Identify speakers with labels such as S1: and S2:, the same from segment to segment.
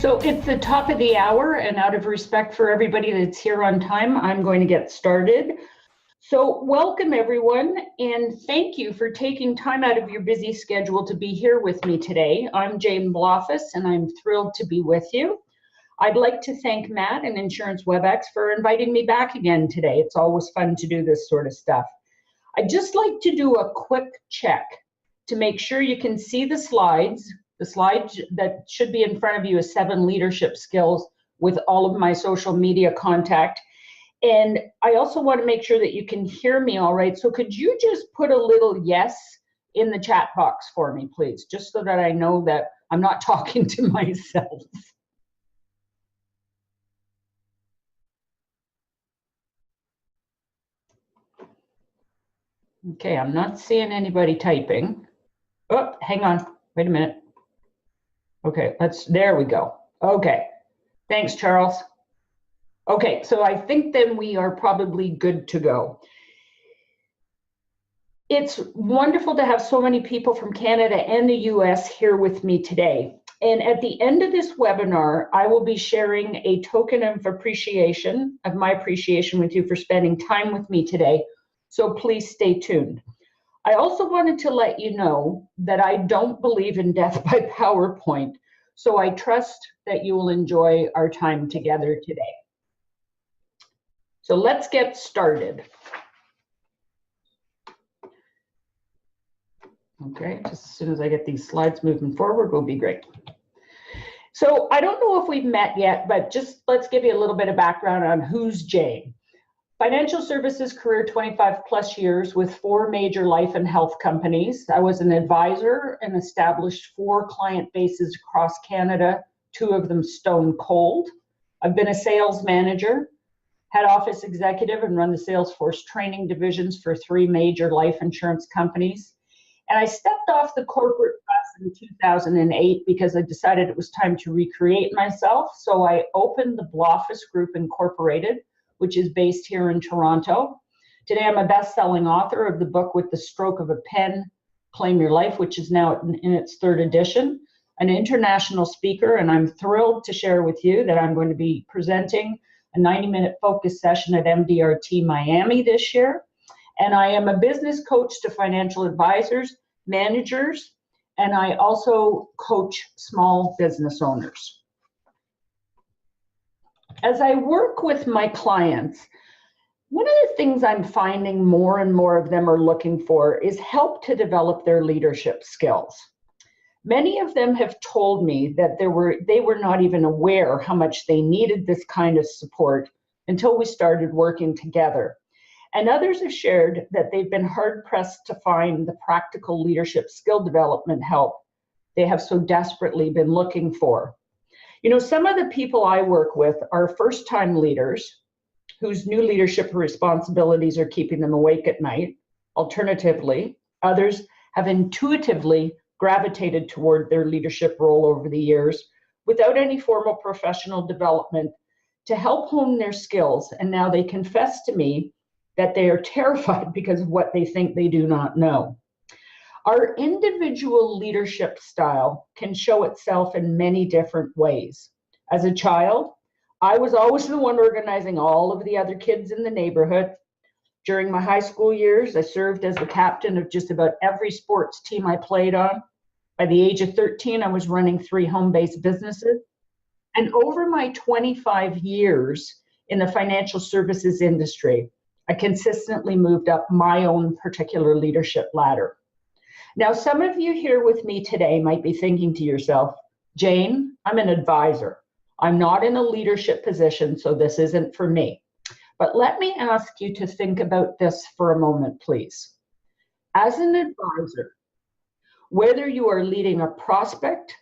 S1: So it's the top of the hour, and out of respect for everybody that's here on time, I'm going to get started. So welcome everyone, and thank you for taking time out of your busy schedule to be here with me today. I'm Jane Bloffus, and I'm thrilled to be with you. I'd like to thank Matt and Insurance WebX for inviting me back again today. It's always fun to do this sort of stuff. I'd just like to do a quick check to make sure you can see the slides. The slide that should be in front of you is 7 leadership skills with all of my social media contact. And I also want to make sure that you can hear me all right. So could you just put a little yes in the chat box for me, please, just so that I know that I'm not talking to myself. Okay, I'm not seeing anybody typing. Oh, hang on, wait a minute. Okay, there we go. Okay, thanks, Charles. Okay, so I think then we are probably good to go. It's wonderful to have so many people from Canada and the US here with me today. And at the end of this webinar, I will be sharing a token of appreciation, of my appreciation with you for spending time with me today. So please stay tuned. I also wanted to let you know that I don't believe in death by PowerPoint, so I trust that you will enjoy our time together today. So let's get started. Okay, just as soon as I get these slides moving forward will be great. So I don't know if we've met yet, but just let's give you a little bit of background on who's Jane. Financial services career, 25 plus years with 4 major life and health companies. I was an advisor and established 4 client bases across Canada, 2 of them stone cold. I've been a sales manager, head office executive, and run the Salesforce training divisions for 3 major life insurance companies. And I stepped off the corporate bus in 2008 because I decided it was time to recreate myself. So I opened the Bloffus Group Incorporated, which is based here in Toronto. Today, I'm a best-selling author of the book With the Stroke of a Pen, Claim Your Life, which is now in its 3rd edition, an international speaker, and I'm thrilled to share with you that I'm going to be presenting a 90-minute focus session at MDRT Miami this year. And I am a business coach to financial advisors, managers, and I also coach small business owners. As I work with my clients, one of the things I'm finding more and more of them are looking for is help to develop their leadership skills. Many of them have told me that they were not even aware how much they needed this kind of support until we started working together. And others have shared that they've been hard-pressed to find the practical leadership skill development help they have so desperately been looking for. You know, some of the people I work with are first-time leaders whose new leadership responsibilities are keeping them awake at night. Alternatively, others have intuitively gravitated toward their leadership role over the years without any formal professional development to help hone their skills. And now they confess to me that they are terrified because of what they think they do not know. Our individual leadership style can show itself in many different ways. As a child, I was always the one organizing all of the other kids in the neighborhood. During my high school years, I served as the captain of just about every sports team I played on. By the age of 13, I was running 3 home-based businesses. And over my 25 years in the financial services industry, I consistently moved up my own particular leadership ladder. Now, some of you here with me today might be thinking to yourself, Jane, I'm an advisor. I'm not in a leadership position, so this isn't for me. But let me ask you to think about this for a moment, please. As an advisor, whether you are leading a prospect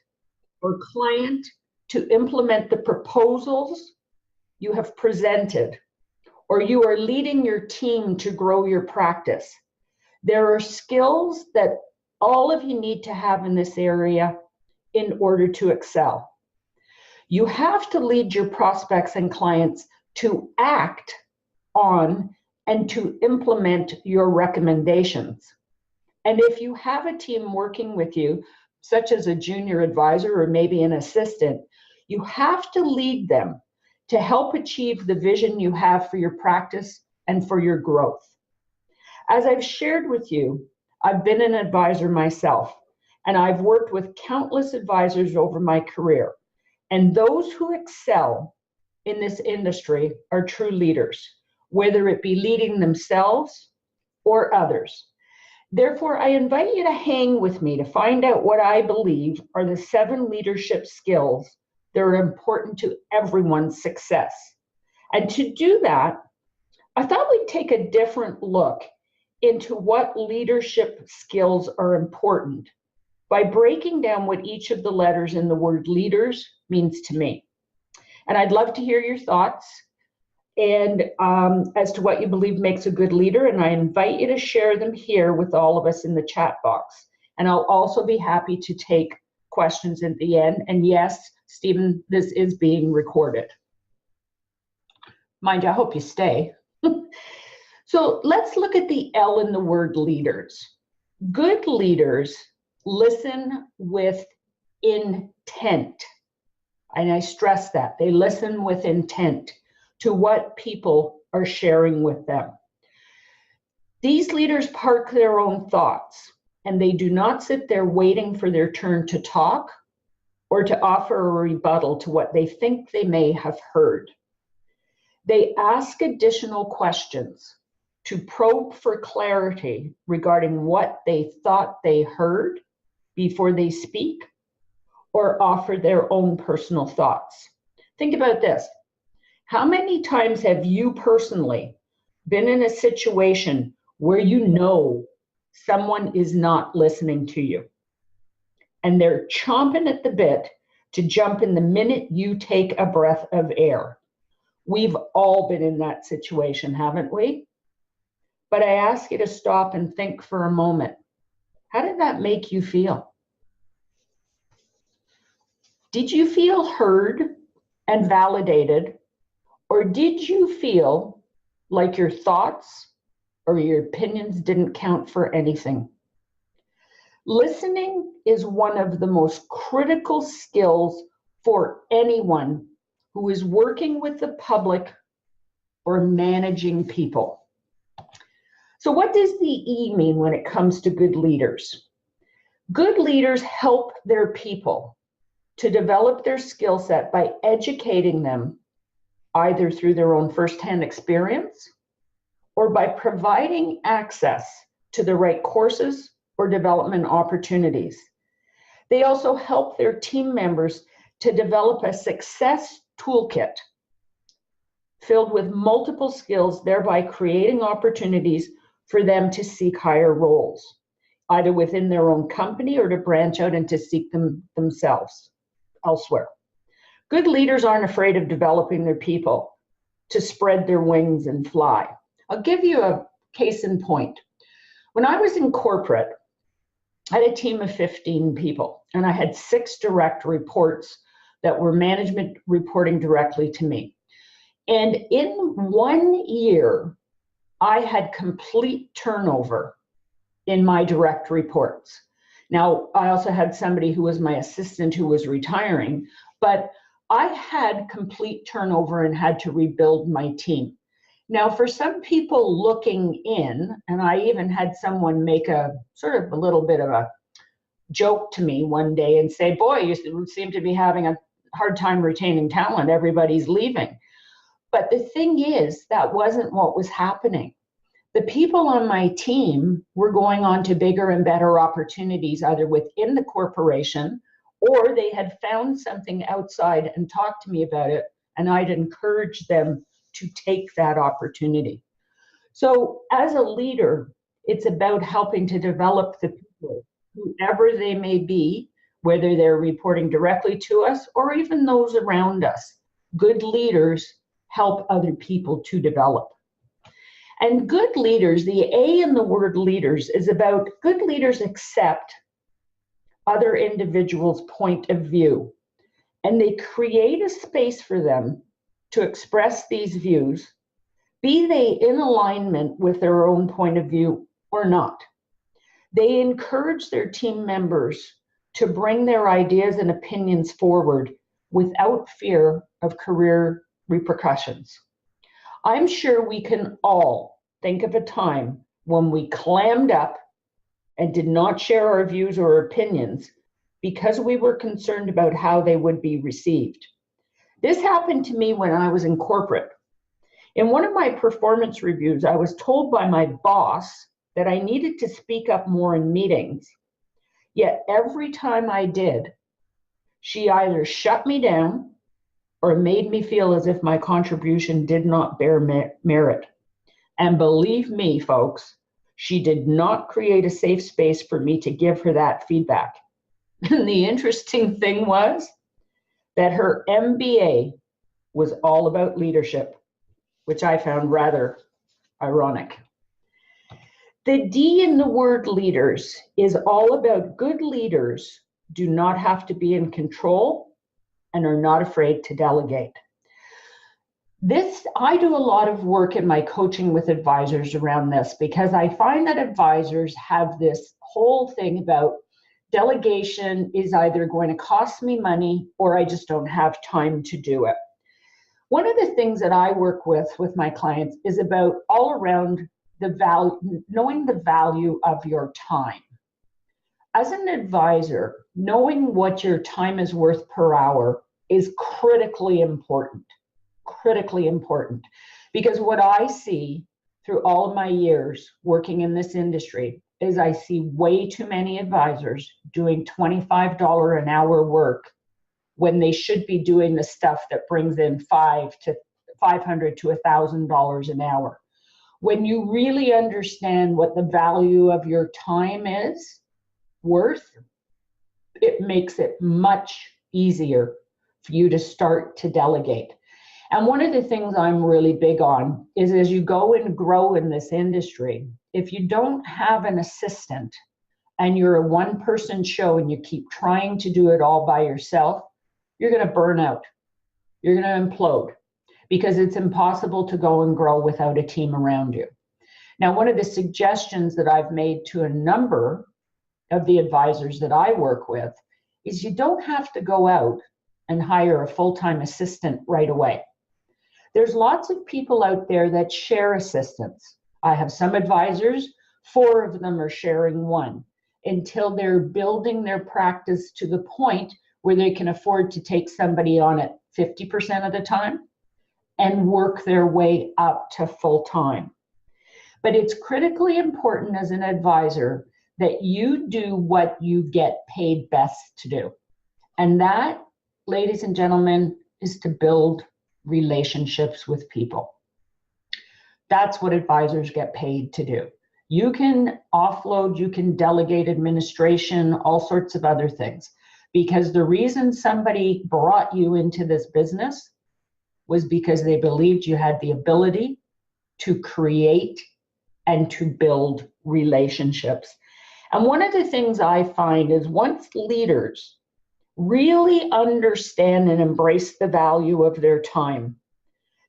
S1: or client to implement the proposals you have presented, or you are leading your team to grow your practice, there are skills that all of you need to have in this area in order to excel. You have to lead your prospects and clients to act on and to implement your recommendations. And if you have a team working with you, such as a junior advisor or maybe an assistant, You have to lead them to help achieve the vision you have for your practice and for your growth. As I've shared with you, I've been an advisor myself, and I've worked with countless advisors over my career. And those who excel in this industry are true leaders, whether it be leading themselves or others. Therefore, I invite you to hang with me to find out what I believe are the 7 leadership skills that are important to everyone's success. And to do that, I thought we'd take a different look into what leadership skills are important by breaking down what each of the letters in the word leaders means to me. And I'd love to hear your thoughts and as to what you believe makes a good leader, and I invite you to share them here with all of us in the chat box. And I'll also be happy to take questions at the end. And yes, Stephen, this is being recorded. Mind you, I hope you stay. So let's look at the L in the word leaders. Good leaders listen with intent. And I stress that. They listen with intent to what people are sharing with them. These leaders park their own thoughts, and they do not sit there waiting for their turn to talk or to offer a rebuttal to what they think they may have heard. They ask additional questions to probe for clarity regarding what they thought they heard before they speak or offer their own personal thoughts. Think about this. How many times have you personally been in a situation where you know someone is not listening to you and they're chomping at the bit to jump in the minute you take a breath of air? We've all been in that situation, haven't we? But I ask you to stop and think for a moment. How did that make you feel? Did you feel heard and validated, or did you feel like your thoughts or your opinions didn't count for anything? Listening is one of the most critical skills for anyone who is working with the public or managing people. So what does the E mean when it comes to good leaders? Good leaders help their people to develop their skill set by educating them either through their own firsthand experience or by providing access to the right courses or development opportunities. They also help their team members to develop a success toolkit filled with multiple skills, thereby creating opportunities for them to seek higher roles, either within their own company or to branch out and to seek them themselves elsewhere. Good leaders aren't afraid of developing their people to spread their wings and fly. I'll give you a case in point. When I was in corporate, I had a team of 15 people, and I had 6 direct reports that were management reporting directly to me. And in 1 year, I had complete turnover in my direct reports. Now, I also had somebody who was my assistant who was retiring, but I had complete turnover and had to rebuild my team. Now, for some people looking in, and I even had someone make a sort of a little bit of a joke to me one day and say, boy, you seem to be having a hard time retaining talent. Everybody's leaving. But the thing is, that wasn't what was happening. The people on my team were going on to bigger and better opportunities, either within the corporation or they had found something outside and talked to me about it, and I'd encourage them to take that opportunity. So as a leader, it's about helping to develop the people, whoever they may be, whether they're reporting directly to us or even those around us. Good leaders help other people to develop. And good leaders, the A in the word leaders is about good leaders accept other individuals' point of view, and they create a space for them to express these views, be they in alignment with their own point of view or not. They encourage their team members to bring their ideas and opinions forward without fear of career repercussions. I'm sure we can all think of a time when we clammed up and did not share our views or opinions because we were concerned about how they would be received. This happened to me when I was in corporate. In one of my performance reviews, I was told by my boss that I needed to speak up more in meetings. Yet every time I did, she either shut me down or made me feel as if my contribution did not bear merit. And believe me, folks, she did not create a safe space for me to give her that feedback. And the interesting thing was that her MBA was all about leadership, which I found rather ironic. The D in the word leaders is all about good leaders do not have to be in control and are not afraid to delegate. I do a lot of work in my coaching with advisors around this because I find that advisors have this whole thing about delegation is either going to cost me money or I just don't have time to do it. One of the things that I work with my clients is about all around the value, knowing the value of your time. As an advisor, knowing what your time is worth per hour is critically important, because what I see through all of my years working in this industry is I see way too many advisors doing $25 an hour work when they should be doing the stuff that brings in $500 to $1,000 an hour. When you really understand what the value of your time is worth, it makes it much easier for you to start to delegate. And one of the things I'm really big on is as you go and grow in this industry, if you don't have an assistant and you're a one-person show and you keep trying to do it all by yourself, you're going to burn out. You're going to implode because it's impossible to go and grow without a team around you. Now, one of the suggestions that I've made to a number of the advisors that I work with is you don't have to go out and hire a full-time assistant right away. There's lots of people out there that share assistants. I have some advisors, 4 of them are sharing one until they're building their practice to the point where they can afford to take somebody on at 50% of the time and work their way up to full-time. But it's critically important as an advisor that you do what you get paid best to do. And that, ladies and gentlemen, is to build relationships with people. That's what advisors get paid to do. You can offload, you can delegate administration, all sorts of other things. Because the reason somebody brought you into this business was because they believed you had the ability to create and to build relationships. And one of the things I find is once leaders really understand and embrace the value of their time,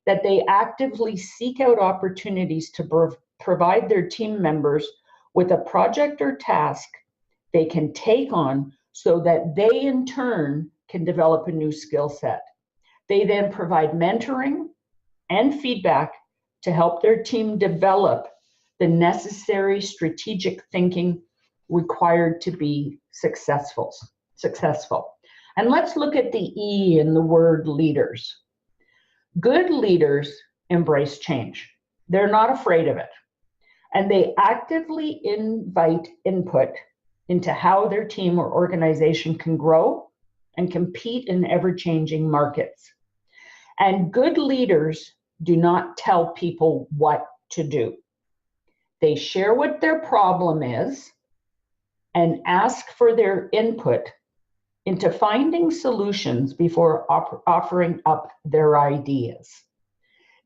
S1: that they actively seek out opportunities to provide their team members with a project or task they can take on so that they in turn can develop a new skill set. They then provide mentoring and feedback to help their team develop the necessary strategic thinking required to be successful. And let's look at the E in the word leaders. Good leaders embrace change. They're not afraid of it. And they actively invite input into how their team or organization can grow and compete in ever-changing markets. And good leaders do not tell people what to do. They share what their problem is and ask for their input into finding solutions before offering up their ideas.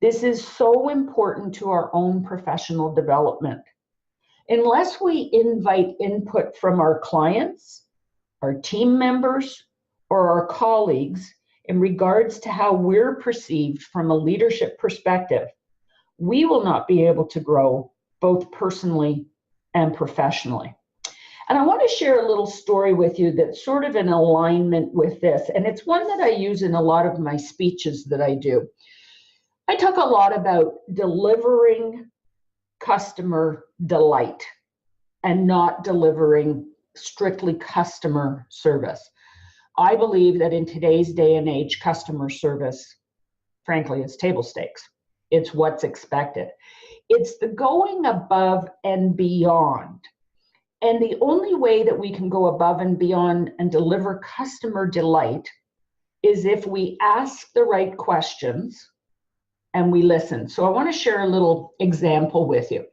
S1: This is so important to our own professional development. Unless we invite input from our clients, our team members, or our colleagues in regards to how we're perceived from a leadership perspective, we will not be able to grow both personally and professionally. And I want to share a little story with you that's sort of in alignment with this. And it's one that I use in a lot of my speeches that I do. I talk a lot about delivering customer delight and not delivering strictly customer service. I believe that in today's day and age, customer service, frankly, is table stakes. It's what's expected. It's the going above and beyond. And the only way that we can go above and beyond and deliver customer delight is if we ask the right questions and we listen. So I want to share a little example with you.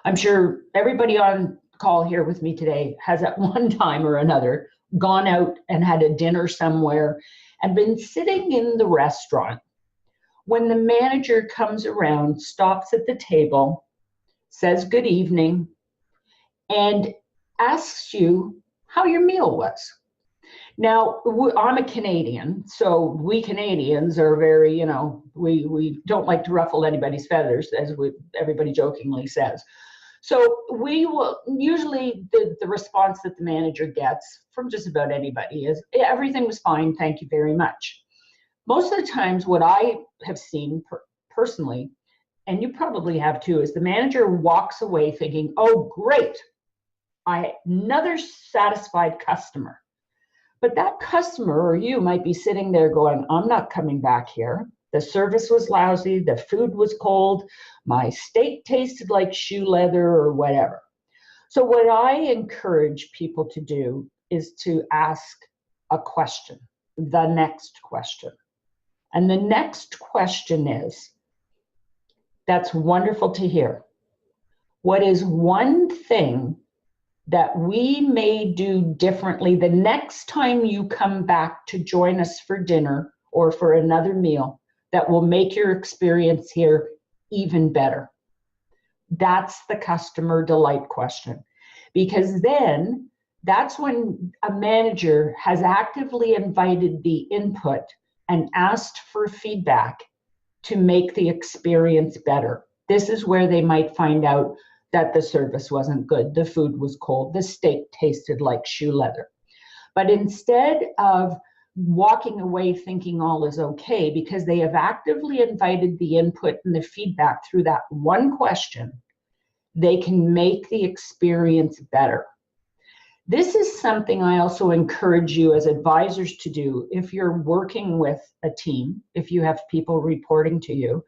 S1: I'm sure everybody on call here with me today has at one time or another gone out and had a dinner somewhere and been sitting in the restaurant when the manager comes around, stops at the table, says good evening, and asks you how your meal was. Now, I'm a Canadian, so we Canadians are very, we don't like to ruffle anybody's feathers, as everybody jokingly says. So we will usually, the response that the manager gets from just about anybody is, everything was fine, thank you very much. Most of the times what I have seen personally, and you probably have too, is the manager walks away thinking, oh, great, another satisfied customer. But that customer or you might be sitting there going, I'm not coming back here. The service was lousy, the food was cold, my steak tasted like shoe leather or whatever. So what I encourage people to do is to ask a question, the next question. And the next question is, that's wonderful to hear. What is one thing that we may do differently the next time you come back to join us for dinner or for another meal that will make your experience here even better? That's the customer delight question. Because then that's when a manager has actively invited the input and asked for feedback to make the experience better. This is where they might find out that the service wasn't good, the food was cold, the steak tasted like shoe leather. But instead of walking away thinking all is okay, because they have actively invited the input and the feedback through that one question, they can make the experience better. This is something I also encourage you as advisors to do if you're working with a team, if you have people reporting to you,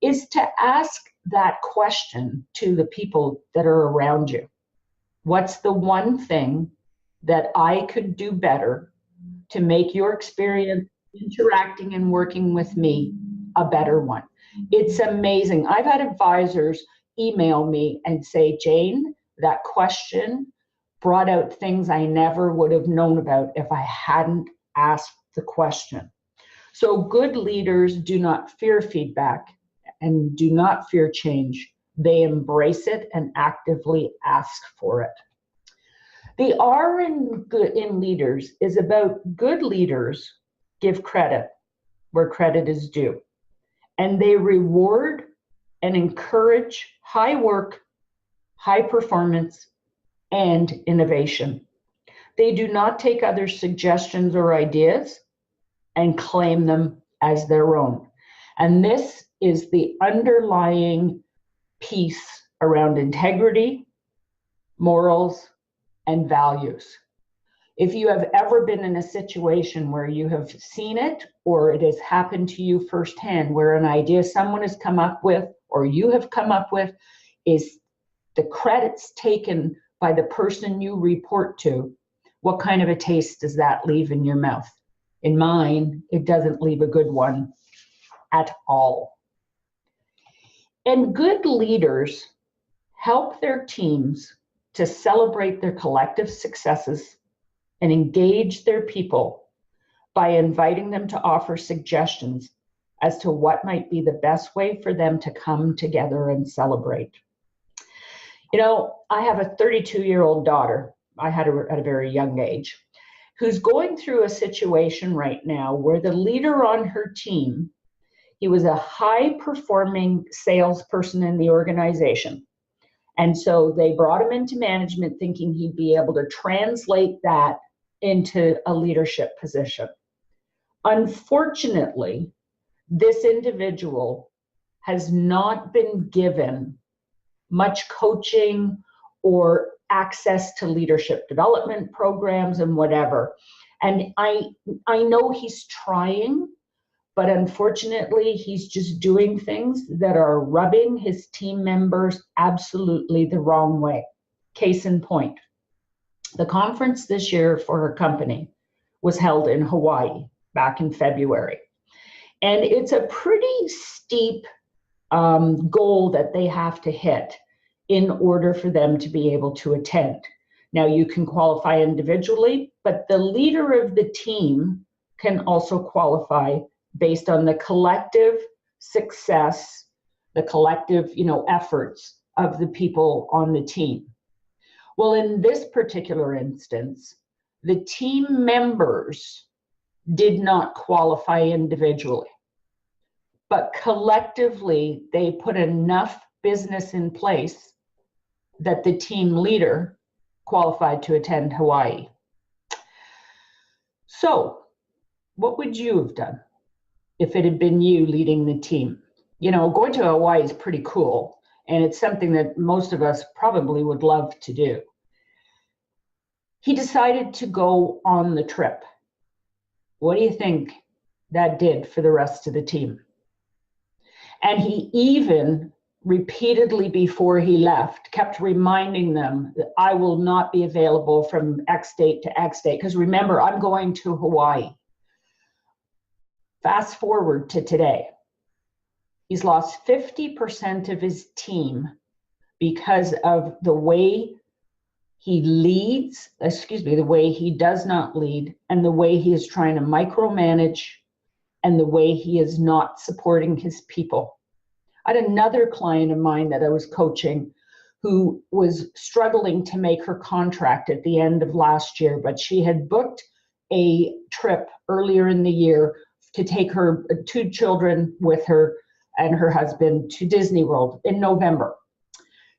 S1: is to ask that question to the people that are around you. What's the one thing that I could do better to make your experience interacting and working with me a better one? It's amazing. I've had advisors email me and say, Jane, that question brought out things I never would have known about if I hadn't asked the question. So good leaders do not fear feedback and do not fear change. They embrace it and actively ask for it. The R in leaders is about good leaders give credit where credit is due. And they reward and encourage high work, high performance, and innovation. They do not take other suggestions or ideas and claim them as their own. And this is the underlying piece around integrity, morals, and values. If you have ever been in a situation where you have seen it or it has happened to you firsthand, where an idea someone has come up with or you have come up with is the credits taken by the person you report to, what kind of a taste does that leave in your mouth? In mine, it doesn't leave a good one at all. And good leaders help their teams to celebrate their collective successes and engage their people by inviting them to offer suggestions as to what might be the best way for them to come together and celebrate. You know, I have a 32-year-old daughter, I had her at a very young age, who's going through a situation right now where the leader on her team, he was a high-performing salesperson in the organization, And so they brought him into management thinking he'd be able to translate that into a leadership position. Unfortunately, this individual has not been given much coaching or access to leadership development programs and whatever. And I know he's trying, but unfortunately, he's just doing things that are rubbing his team members absolutely the wrong way. Case in point, the conference this year for her company was held in Hawaii back in February. And it's a pretty steep goal that they have to hit in order for them to be able to attend. Now, you can qualify individually, but the leader of the team can also qualify based on the collective success, the collective, efforts of the people on the team. Well, in this particular instance, the team members did not qualify individually, but collectively they put enough business in place that the team leader qualified to attend Hawaii. So, what would you have done if it had been you leading the team? Going to Hawaii is pretty cool, and it's something that most of us probably would love to do. He decided to go on the trip. What do you think that did for the rest of the team? And he even repeatedly before he left kept reminding them that I will not be available from X date to X date, because remember, I'm going to Hawaii. Fast forward to today. He's lost 50% of his team because of the way he leads, the way he does not lead, and the way he is trying to micromanage, and the way he is not supporting his people. I had another client of mine that I was coaching who was struggling to make her contract at the end of last year, but she had booked a trip earlier in the year to take her 2 children with her and her husband to Disney World in November.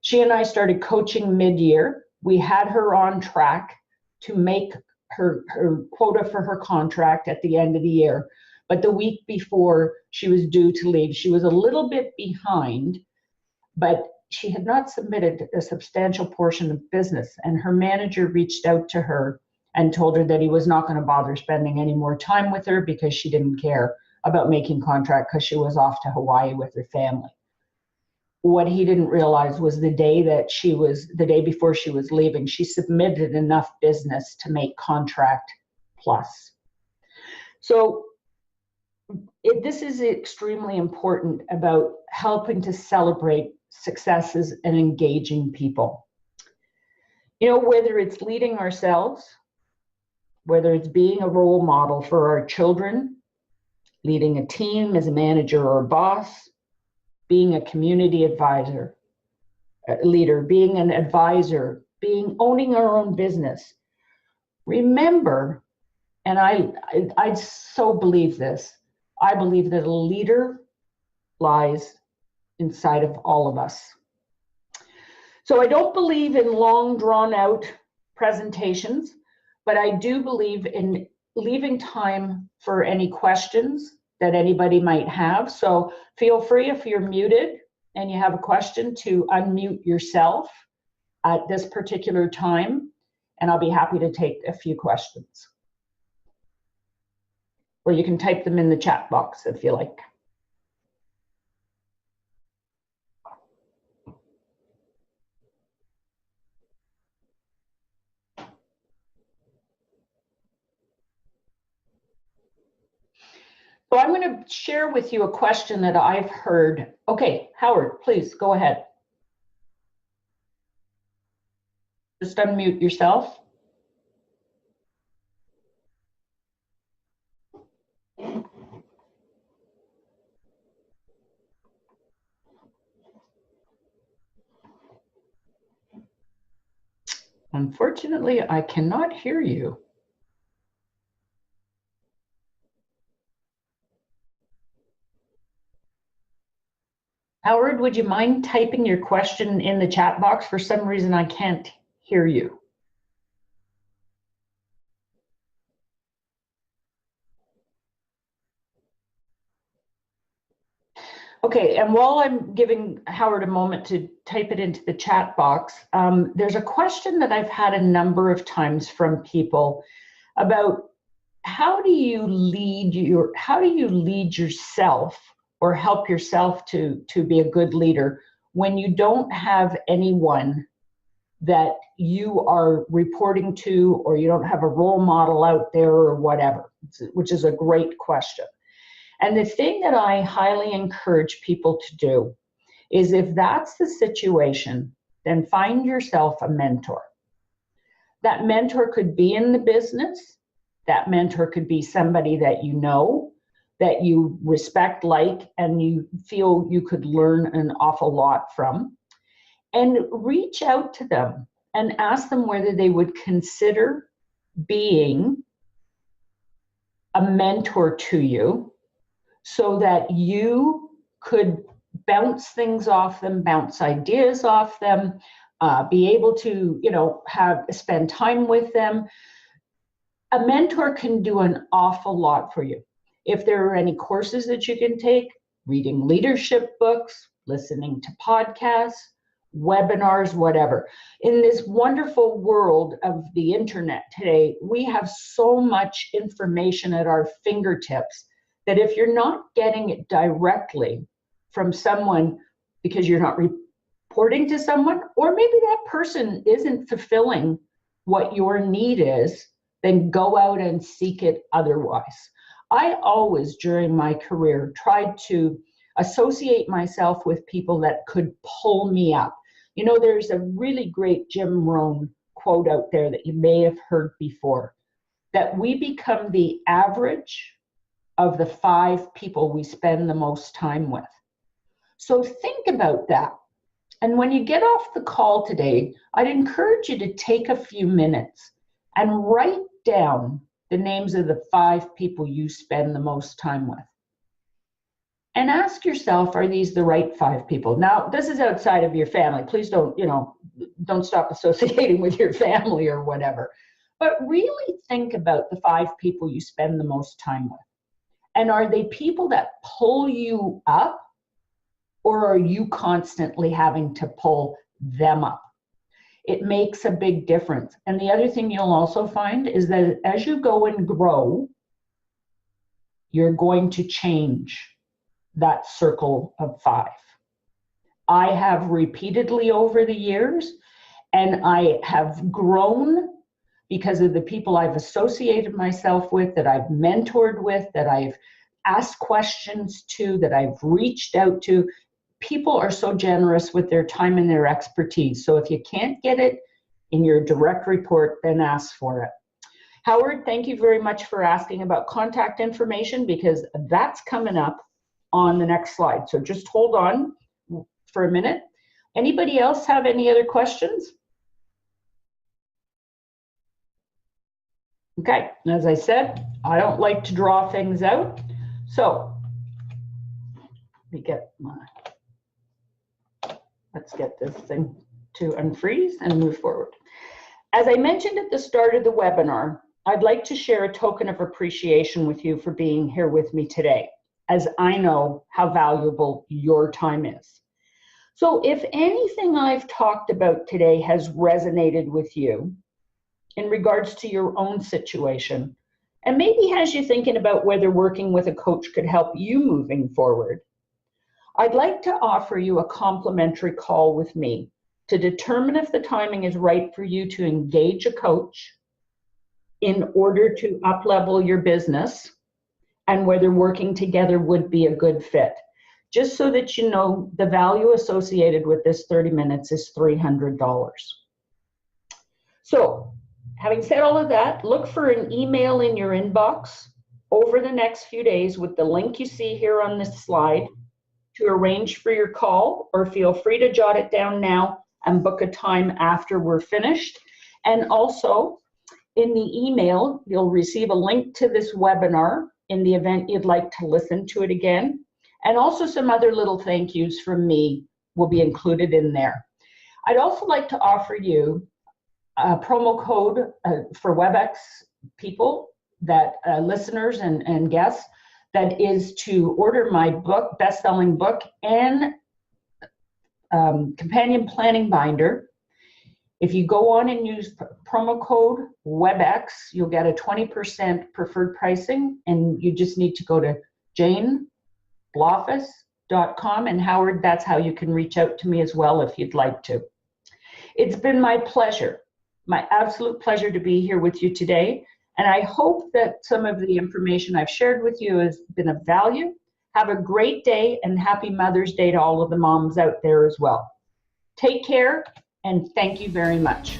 S1: She and I started coaching mid-year. We had her on track to make her quota for her contract at the end of the year. But the week before she was due to leave, she was a little bit behind, but she had not submitted a substantial portion of business. And her manager reached out to her and told her that he was not going to bother spending any more time with her because she didn't care about making contract because she was off to Hawaii with her family. What he didn't realize was the day before she was leaving, she submitted enough business to make contract plus. So this is extremely important about helping to celebrate successes and engaging people. Whether it's leading ourselves, whether it's being a role model for our children, leading a team as a manager or a boss, being a community advisor, a leader, being an advisor, owning our own business. Remember, and I so believe this, I believe that a leader lies inside of all of us. So I don't believe in long drawn out presentations, but I do believe in leaving time for any questions that anybody might have. So feel free, if you're muted and you have a question, to unmute yourself at this particular time, and I'll be happy to take a few questions. Or you can type them in the chat box if you like. So I'm going to share with you a question that I've heard. Okay, Howard, please go ahead. Just unmute yourself. Unfortunately, I cannot hear you. Howard, would you mind typing your question in the chat box? For some reason, I can't hear you. Okay, and while I'm giving Howard a moment to type it into the chat box, there's a question that I've had a number of times from people about how do you lead yourself or help yourself to be a good leader when you don't have anyone that you are reporting to, or you don't have a role model out there or whatever, which is a great question. And the thing that I highly encourage people to do is, if that's the situation, then find yourself a mentor. That mentor could be in the business. That mentor could be somebody that you know, that you respect, like, and you feel you could learn an awful lot from. And reach out to them and ask them whether they would consider being a mentor to you, so that you could bounce things off them, bounce ideas off them, be able to, spend time with them. A mentor can do an awful lot for you. If there are any courses that you can take, reading leadership books, listening to podcasts, webinars, whatever. In this wonderful world of the internet today, we have so much information at our fingertips that if you're not getting it directly from someone because you're not reporting to someone, or maybe that person isn't fulfilling what your need is, then go out and seek it otherwise. I always, during my career, tried to associate myself with people that could pull me up. There's a really great Jim Rohn quote out there that you may have heard before, that we become the average of the 5 people we spend the most time with. So think about that. And when you get off the call today, I'd encourage you to take a few minutes and write down the names of the 5 people you spend the most time with. And ask yourself, are these the right 5 people? Now, this is outside of your family. Please don't stop associating with your family or whatever. But really think about the 5 people you spend the most time with. And are they people that pull you up, or are you constantly having to pull them up? It makes a big difference. And the other thing you'll also find is that as you go and grow, you're going to change that circle of 5. I have repeatedly over the years, and I have grown because of the people I've associated myself with, that I've mentored with, that I've asked questions to, that I've reached out to. People are so generous with their time and their expertise. So if you can't get it in your direct report, then ask for it. Howard, thank you very much for asking about contact information, because that's coming up on the next slide. So just hold on for a minute. Anybody else have any other questions? Okay, as I said, I don't like to draw things out. So let's get this thing to unfreeze and move forward. As I mentioned at the start of the webinar, I'd like to share a token of appreciation with you for being here with me today, as I know how valuable your time is. So if anything I've talked about today has resonated with you in regards to your own situation, and maybe has you thinking about whether working with a coach could help you moving forward, I'd like to offer you a complimentary call with me to determine if the timing is right for you to engage a coach in order to up-level your business, and whether working together would be a good fit. Just so that you know, the value associated with this 30 minutes is $300. So, having said all of that, look for an email in your inbox over the next few days with the link you see here on this slide to arrange for your call, or feel free to jot it down now and book a time after we're finished. And also, in the email, you'll receive a link to this webinar in the event you'd like to listen to it again. And also some other little thank yous from me will be included in there. I'd also like to offer you a promo code for WebX people, that listeners and guests, that is to order my book, best-selling book, and companion planning binder. If you go on and use promo code WebX, you'll get a 20% preferred pricing, and you just need to go to janebloffice.com, and Howard, that's how you can reach out to me as well if you'd like to. It's been my pleasure, my absolute pleasure to be here with you today, and I hope that some of the information I've shared with you has been of value. Have a great day, and happy Mother's Day to all of the moms out there as well. Take care, and thank you very much.